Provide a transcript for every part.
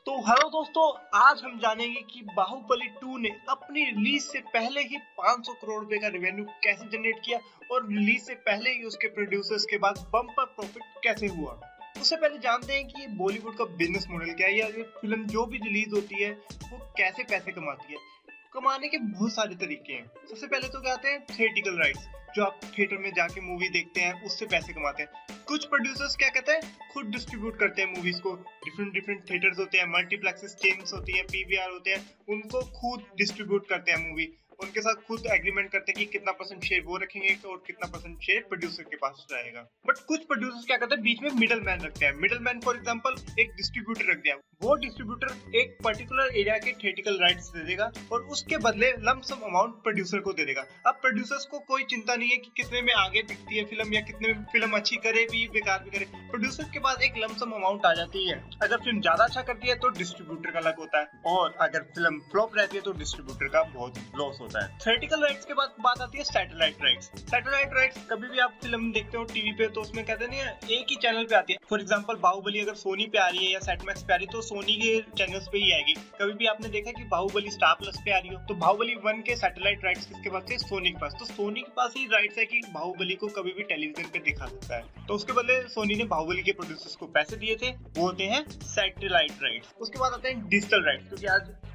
तो हेलो दोस्तों, आज हम जानेंगे कि बाहुबली 2 ने अपनी रिलीज से पहले ही 500 करोड़ रुपए का रेवेन्यू कैसे जनरेट किया और रिलीज से पहले ही उसके प्रोड्यूसर्स के बाद बम्पर प्रॉफिट कैसे हुआ। उससे पहले जानते हैं कि ये बॉलीवुड का बिजनेस मॉडल क्या है, या ये फिल्म जो भी रिलीज होती है वो कैसे पैसे कमाती है। कमाने के बहुत सारे तरीके हैं। सबसे पहले तो क्या आते हैं थिएटिकल राइट्स, जो आप थिएटर में जाके मूवी देखते हैं उससे पैसे कमाते हैं। कुछ प्रोड्यूसर्स क्या कहते हैं, खुद डिस्ट्रीब्यूट करते हैं मूवीज को। डिफरेंट थिएटर्स होते हैं, मल्टीप्लेक्सेस चेन्स होती है, पीवीआर होते हैं, उनको खुद डिस्ट्रीब्यूट करते हैं मूवी। उनके साथ खुद एग्रीमेंट करते हैं कि कितना परसेंट शेयर वो रखेंगे और कितना परसेंट शेयर प्रोड्यूसर के पास रहेगा। बट कुछ प्रोड्यूसर्स क्या करते हैं, बीच में मिडल मैन रखते हैं। मिडल मैन फॉर एग्जांपल एक डिस्ट्रीब्यूटर रख दिया, वो डिस्ट्रीब्यूटर एक पर्टिकुलर एरिया के थिएटिकल राइट्स दे देगा और उसके बदले लंप सम अमाउंट प्रोड्यूसर को दे देगा। अब प्रोड्यूसर्स को कोई चिंता नहीं है कि कितने में आगे दिखती है फिल्म या कितने में फिल्म अच्छी करे भी बेकार भी करे। प्रोड्यूसर के पास एक लंप सम अमाउंट आ जाती है। अगर फिल्म ज्यादा अच्छा करती है तो डिस्ट्रीब्यूटर का अलग होता है, और अगर फिल्म फ्लॉप रहती है तो डिस्ट्रीब्यूटर का बहुत लॉस होता है। थिएटिकल राइट्स के बाद बात आती है सैटेलाइट राइट्स। सैटेलाइट राइट्स कभी भी आप फिल्म देखते हो टीवी पे तो उसमें कहते नहीं है एक ही चैनल पे आती है। फॉर एग्जांपल बाहुबली अगर सोनी पे आ रही है या सेटमैक्स पे आ रही है तो सोनी के चैनल्स पे ही आएगी। कभी भी आपने देखा कि बाहुबली स्टार प्लस पे आ रही हो तो बाहुबली 1 के सैटेलाइट राइट्स किसके पास थे, सोनी के पास। तो सोनी के पास ही राइट्स है कि बाहुबली को कभी भी टेलीविजन पे दिखा सकता है। तो उसके बदले सोनी ने बाहुबली के प्रोड्यूसर्स को पैसे दिए थे, वो होते हैं सैटेलाइट राइट्स। उसके बाद आते हैं डिजिटल राइट्स, क्योंकि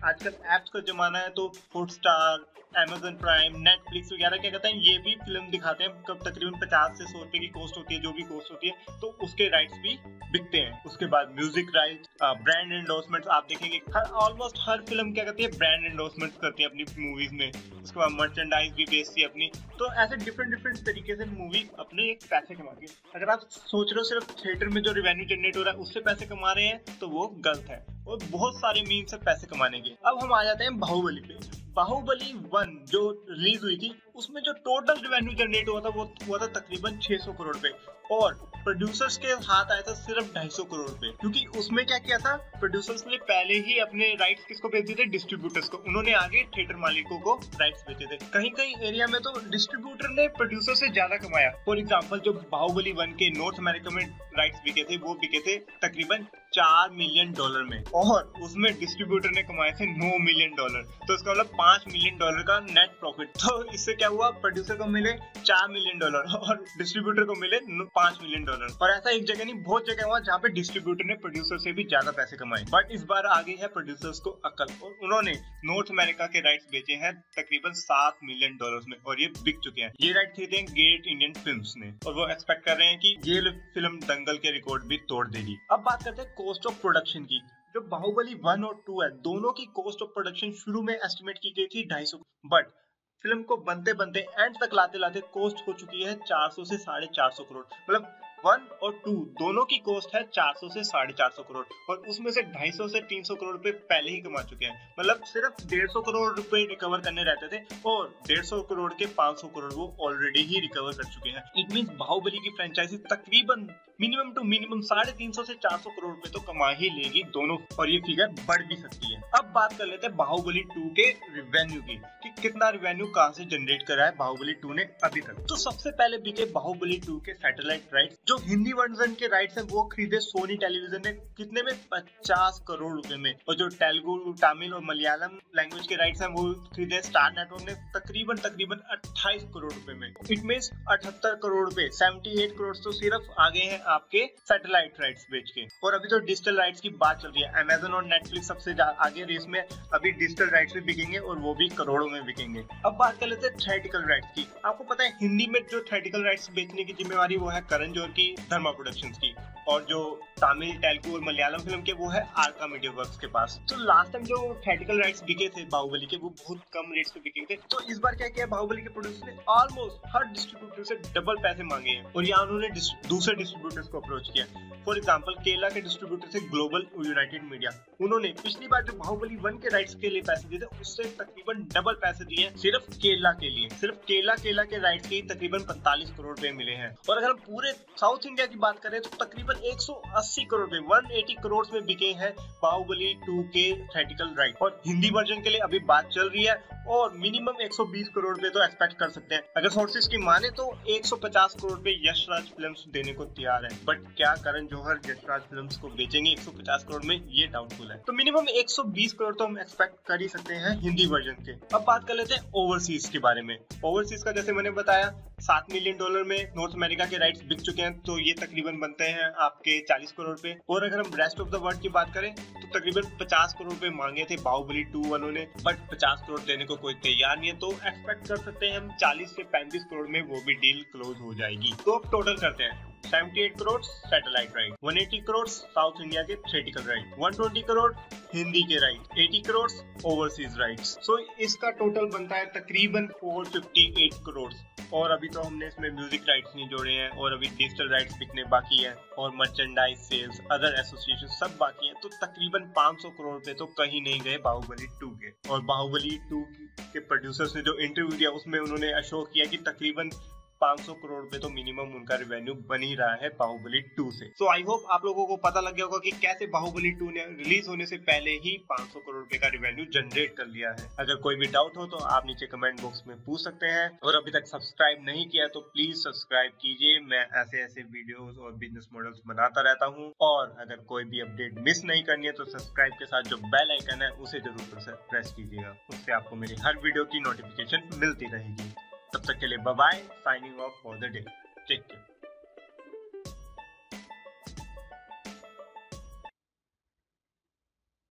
आजकल एप्स का जमाना है तो हॉटस्टार, Amazon प्राइम, नेटफ्लिक्स वगैरह क्या कहते हैं, ये भी फिल्म दिखाते हैं। कब तकरीबन 50 से 100 रुपए की कॉस्ट होती है, जो भी कॉस्ट होती है, तो उसके राइट्स भी बिकते हैं। उसके बाद म्यूजिक राइट्स, ब्रांड एंडोर्समेंट्स आप देखेंगे ऑलमोस्ट हर फिल्म क्या करती है, ब्रांड एंडोर्समेंट करती है अपनी मूवीज में। उसके बाद मर्चेंडाइज भी बेचती है अपनी। तो ऐसे डिफरेंट तरीके से मूवी अपने एक पैसे कमाती है। अगर आप सोच रहे हो सिर्फ थिएटर में जो रेवेन्यू जनरेट हो रहा है उससे पैसे कमा रहे हैं तो वो गलत है, और बहुत सारे मीन से पैसे कमाने के। अब हम आ जाते हैं बाहुबली पे। बाहुबली 1 जो रिलीज हुई थी उसमें जो टोटल रेवेन्यू जनरेट हुआ था वो हुआ था तकरीबन 600 करोड़ रुपए, और प्रोड्यूसर्स के हाथ आया था सिर्फ 250 करोड़ रुपए। क्योंकि उसमें क्या किया था, प्रोड्यूसर्स ने पहले ही अपने राइट्स किसको भेज दिए थे, डिस्ट्रीब्यूटर्स को। उन्होंने आगे थिएटर मालिकों को राइट्स बेचे थे। कहीं एरिया में तो डिस्ट्रीब्यूटर ने प्रोड्यूसर से ज्यादा कमाया। फॉर एग्जाम्पल जो बाहुबली 1 के नॉर्थ अमेरिका में राइट्स बिके थे वो बिके थे तकरीबन $4 मिलियन में, और उसमें डिस्ट्रीब्यूटर ने कमाए थे $9 मिलियन। तो इसका मतलब $5 मिलियन का नेट प्रॉफिट। तो इससे क्या हुआ, प्रोड्यूसर को मिले $4 मिलियन और डिस्ट्रीब्यूटर को मिले $5 मिलियन। और ऐसा एक जगह नहीं, बहुत जगह हुआ जहाँ पे डिस्ट्रीब्यूटर ने प्रोड्यूसर से भी ज्यादा पैसे कमाए। बट इस बार आ गई है प्रोड्यूसर्स को अकल, और उन्होंने नॉर्थ अमेरिका के राइट्स बेचे हैं तकरीबन $7 मिलियन में, और ये बिक चुके हैं। ये राइट खरीदे ग्रेट इंडियन फिल्म्स ने, और वो एक्सपेक्ट कर रहे हैं कि ये फिल्म दंगल के रिकॉर्ड भी तोड़ देगी। अब बात करते हैं कॉस्ट ऑफ प्रोडक्शन की। जो बाहुबली 1 और 2 है, दोनों की कॉस्ट ऑफ प्रोडक्शन शुरू में एस्टिमेट की गई थी 250, बट फिल्म को बनते एंड तक लाते कॉस्ट हो चुकी है 400 से 450 करोड़। मतलब 1 और 2 दोनों की कॉस्ट है 400 से 450 करोड़, और उसमें से 250 से 300 करोड़ रुपए पहले ही कमा चुके हैं। मतलब सिर्फ 150 करोड़ रुपए रिकवर करने रहते थे, और 150 करोड़ के 500 करोड़ वो ऑलरेडी ही रिकवर कर चुके हैं। इट मींस बाहुबली की फ्रेंचाइजी तकरीबन मिनिमम टू मिनिमम 350 से 400 करोड़ रुपए तो कमा ही लेगी दोनों, और ये फिगर बढ़ भी सकती है। अब बात कर लेते हैं बाहुबली 2 के रिवेन्यू की, कि कितना रिवेन्यू कहां से जनरेट करा है बाहुबली 2 ने अभी तक। तो सबसे पहले बिके बाहुबली 2 के सैटेलाइट राइट्स। जो हिंदी वर्जन के राइट्स हैं वो खरीदे सोनी टेलीविजन ने, कितने में, 50 करोड़ रुपए में। और जो तेलुगु, तमिल और मलयालम लैंग्वेज के राइट्स हैं वो खरीदे स्टार नेटवर्क ने तकरीबन 28 करोड़ रुपए में। इट मींस 78 करोड़ रुपए, 78 करोड़ तो सिर्फ आगे हैं आपके सैटेलाइट राइट्स बेच के। और अभी तो डिजिटल राइट्स की बात चल रही है। अमेज़न और नेटफ्लिक्स सबसे आगे रेस में, अभी डिजिटल राइट्स भी बिकेंगे और वो भी करोड़ों में बिकेंगे। अब बात कर लेते हैं थिएटिकल राइट्स की। आपको पता है हिंदी में जो थिएटिकल राइट्स बेचने की जिम्मेवारी वो है करण जौहर की, धर्मा प्रोडक्शंस की, और जो तमिल, तेलुगु और मलयालम फिल्म के वो है आर्का मीडिया वर्क्स के पास। तो लास्ट टाइम जो थिएटिकल राइट्स बिके थे बाहुबली के वो बहुत कम रेट्स पे बिके थे। तो इस बार क्या किया बाहुबली के प्रोड्यूसर ने, ऑलमोस्ट हर डिस्ट्रीब्यूटर से डबल पैसे मांगे हैं, और यहाँ उन्होंने दूसरे डिस्ट्रीब्यूटर्स को अप्रोच किया। फॉर एग्जांपल केरला के डिस्ट्रीब्यूटर से ग्लोबल यूनाइटेड मीडिया, उन्होंने पिछली बार जो बाहुबली 1 के राइट्स के लिए पैसे दिए थे उससे तकरीबन डबल पैसे दिए सिर्फ केरला के लिए। सिर्फ केरला के राइट्स के ही तकरीबन 45 करोड़ रुपए मिले हैं। और अगर हम पूरे साउथ साउथ इंडिया की बात करें तो तकरीबन 180 करोड़ में 180 करोड़ में बिके हैं बाहुबली 2 के थिएट्रिकल राइट। और हिंदी वर्जन के लिए अभी बात चल रही है और मिनिमम 120 करोड़ पे तो एक्सपेक्ट कर सकते हैं। अगर सोर्सेज की माने तो 150 करोड़ पे यशराज फिल्म्स देने को तैयार है, बट क्या करण जौहर यशराज फिल्म्स को बेचेंगे 150 करोड़ में, ये डाउटफुल है। तो मिनिमम 120 करोड़ तो हम एक्सपेक्ट कर ही सकते हैं हिंदी वर्जन के। अब बात कर लेते हैं ओवरसीज के बारे में। ओवरसीज का जैसे मैंने बताया $7 मिलियन में नॉर्थ अमेरिका के राइट्स बिक चुके हैं, तो ये तकरीबन बनते हैं आपके 40 करोड़ पे। और अगर हम रेस्ट ऑफ द वर्ल्ड की बात करें तो तकरीबन 50 करोड़ पे मांगे थे बाहुबली 2 वालों ने, बट 50 करोड़ देने को कोई तैयार नहीं है। तो एक्सपेक्ट कर सकते हैं हम 40 से 35 करोड़ में वो भी डील क्लोज हो जाएगी। तो अब टोटल करते हैं 78 crore satellite right, 180 crore south India के थिएट्रिकल राइट, 120 करोड़ हिंदी के राइट, 80 करोड़ ओवरसीज राइट्स। सो इसका टोटल बनता है तकरीबन 458 करोड़। और अभी तो हमने इसमें म्यूजिक राइट्स नहीं जोड़े हैं और अभी डिजिटल राइट्स बिकने बाकी है और मर्चेंडाइज सेल्स, अदर एसोसिएशन सब बाकी है। तो तकरीबन 500 करोड़ पे तो कहीं नहीं गए बाहुबली 2 के। और बाहुबली 2 के प्रोड्यूसर्स ने जो इंटरव्यू दिया उसमें उन्होंने अश्योर किया कि तकरीबन 500 करोड़ पे तो मिनिमम उनका रेवेन्यू बन ही रहा है बाहुबली 2 से। सो आई होप आप लोगों को पता लग गया होगा कि कैसे बाहुबली 2 ने रिलीज होने से पहले ही 500 करोड़ रुपए का रेवेन्यू जनरेट कर लिया है। अगर कोई भी डाउट हो तो आप नीचे कमेंट बॉक्स में पूछ सकते हैं। और अभी तक सब्सक्राइब नहीं किया तो प्लीज सब्सक्राइब कीजिए। मैं ऐसे वीडियोस और बिजनेस मॉडल्स बनाता रहता हूँ। और अगर कोई भी अपडेट मिस नहीं करनी है तो सब्सक्राइब के साथ जो बेल आइकन है उसे जरूर प्रेस कीजिएगा, उससे आपको मेरी हर वीडियो की नोटिफिकेशन मिलती रहेगी। तब तक के लिए bye bye, signing off for the day, take care.